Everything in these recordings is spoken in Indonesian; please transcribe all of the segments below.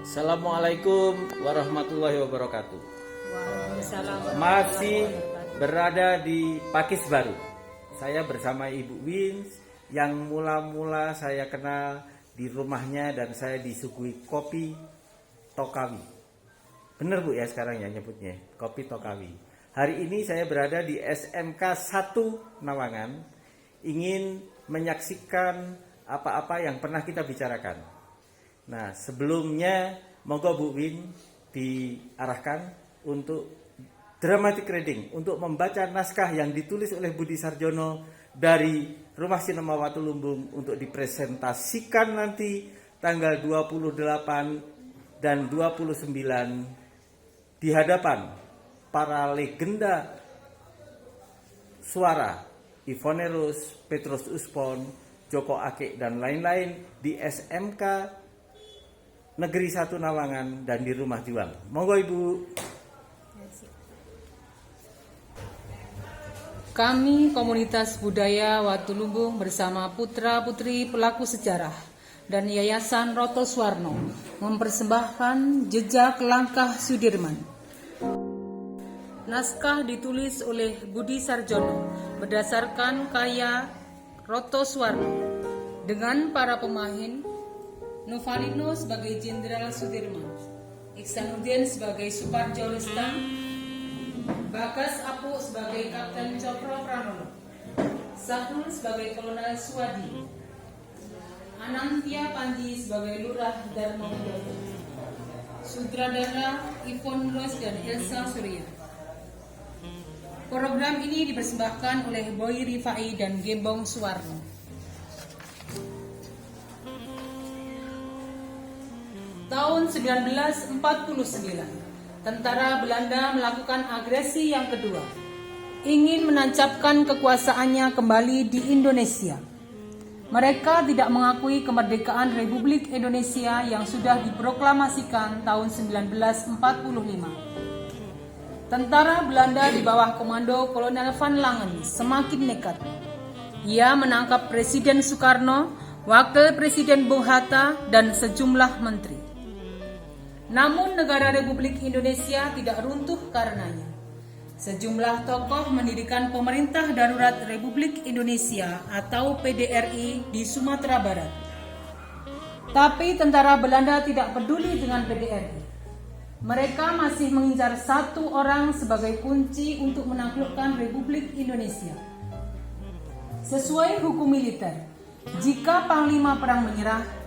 Assalamualaikum warahmatullahi wabarakatuh. Waalaikumsalam. Masih berada di Pakis Baru. Saya bersama Ibu Wins yang mula-mula saya kenal di rumahnya dan saya disuguhi kopi Tokawi. Bener Bu ya sekarang ya nyebutnya, kopi Tokawi. Hari ini saya berada di SMK 1 Nawangan, ingin menyaksikan apa-apa yang pernah kita bicarakan. Nah, sebelumnya monggo Bu Win diarahkan untuk dramatic reading, untuk membaca naskah yang ditulis oleh Budi Sarjono dari Rumah Sinema Watulumbung untuk dipresentasikan nanti tanggal 28 dan 29 di hadapan para legenda suara Ivone Rose, Petrus Uspon, Joko Akik dan lain-lain di SMK Negeri 1 Nawangan dan di Rumah Juang. Monggo Ibu. Kami komunitas budaya Watulumbung bersama putra-putri pelaku sejarah dan Yayasan Roto Suwarno mempersembahkan Jejak Langkah Sudirman. Naskah ditulis oleh Budi Sarjono berdasarkan karya Roto Suwarno dengan para pemain Novalino sebagai Jenderal Sudirman, Iksanuddin sebagai Suparjo Rustang, Bagas Apuk sebagai Kapten Cokro Pranono, Sahrul sebagai Kolonel Suwadi, Anantia Panji sebagai Lurah Darmo Widodo, sutradara Ivone Rose dan Elsa Surya. Program ini dipersembahkan oleh Boy Rifai dan Gembong Suwarno. Tahun 1949, tentara Belanda melakukan agresi yang kedua, ingin menancapkan kekuasaannya kembali di Indonesia. Mereka tidak mengakui kemerdekaan Republik Indonesia yang sudah diproklamasikan tahun 1945. Tentara Belanda di bawah komando Kolonel Van Langen semakin nekat. Ia menangkap Presiden Soekarno, Wakil Presiden Bung Hatta, dan sejumlah menteri. Namun negara Republik Indonesia tidak runtuh karenanya. Sejumlah tokoh mendirikan Pemerintah Darurat Republik Indonesia atau PDRI di Sumatera Barat. Tapi tentara Belanda tidak peduli dengan PDRI. Mereka masih mengincar satu orang sebagai kunci untuk menaklukkan Republik Indonesia. Sesuai hukum militer, jika Panglima Perang menyerah,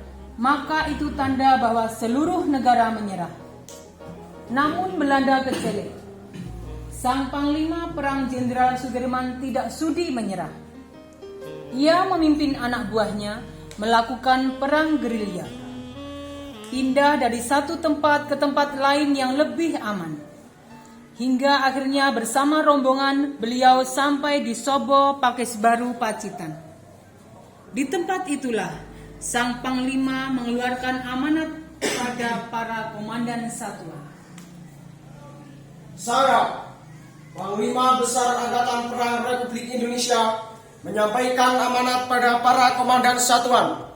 maka itu tanda bahwa seluruh negara menyerah. Namun Belanda kecelek. Sang Panglima Perang Jenderal Sudirman tidak sudi menyerah. Ia memimpin anak buahnya melakukan perang gerilya, pindah dari satu tempat ke tempat lain yang lebih aman, hingga akhirnya bersama rombongan beliau sampai di Sobo, Pakis Baru, Pacitan. Di tempat itulah Sang Panglima mengeluarkan amanat pada para komandan satuan. Saya, Panglima Besar Angkatan Perang Republik Indonesia, menyampaikan amanat pada para komandan satuan.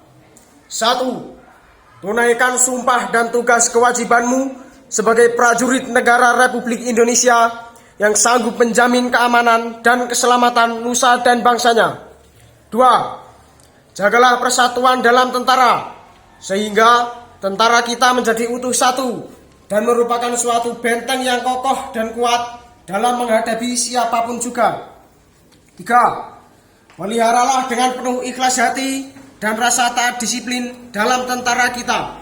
1. Tunaikan sumpah dan tugas kewajibanmu sebagai prajurit negara Republik Indonesia yang sanggup menjamin keamanan dan keselamatan nusa dan bangsanya. 2. Jagalah persatuan dalam tentara, sehingga tentara kita menjadi utuh satu dan merupakan suatu benteng yang kokoh dan kuat dalam menghadapi siapapun juga. 3. Peliharalah dengan penuh ikhlas hati dan rasa taat disiplin dalam tentara kita.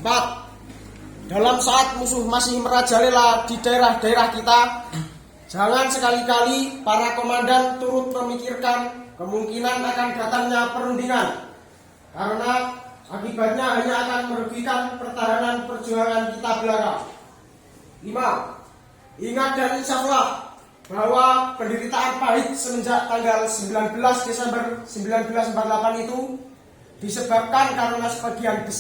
4. Dalam saat musuh masih merajalela di daerah-daerah kita, jangan sekali-kali para komandan turut memikirkan kemungkinan akan datangnya perundingan, karena akibatnya hanya akan merugikan pertahanan perjuangan kita belaka. 5. Ingat dan insaflah bahwa penderitaan pahit semenjak tanggal 19 Desember 1948 itu disebabkan karena sebagian besar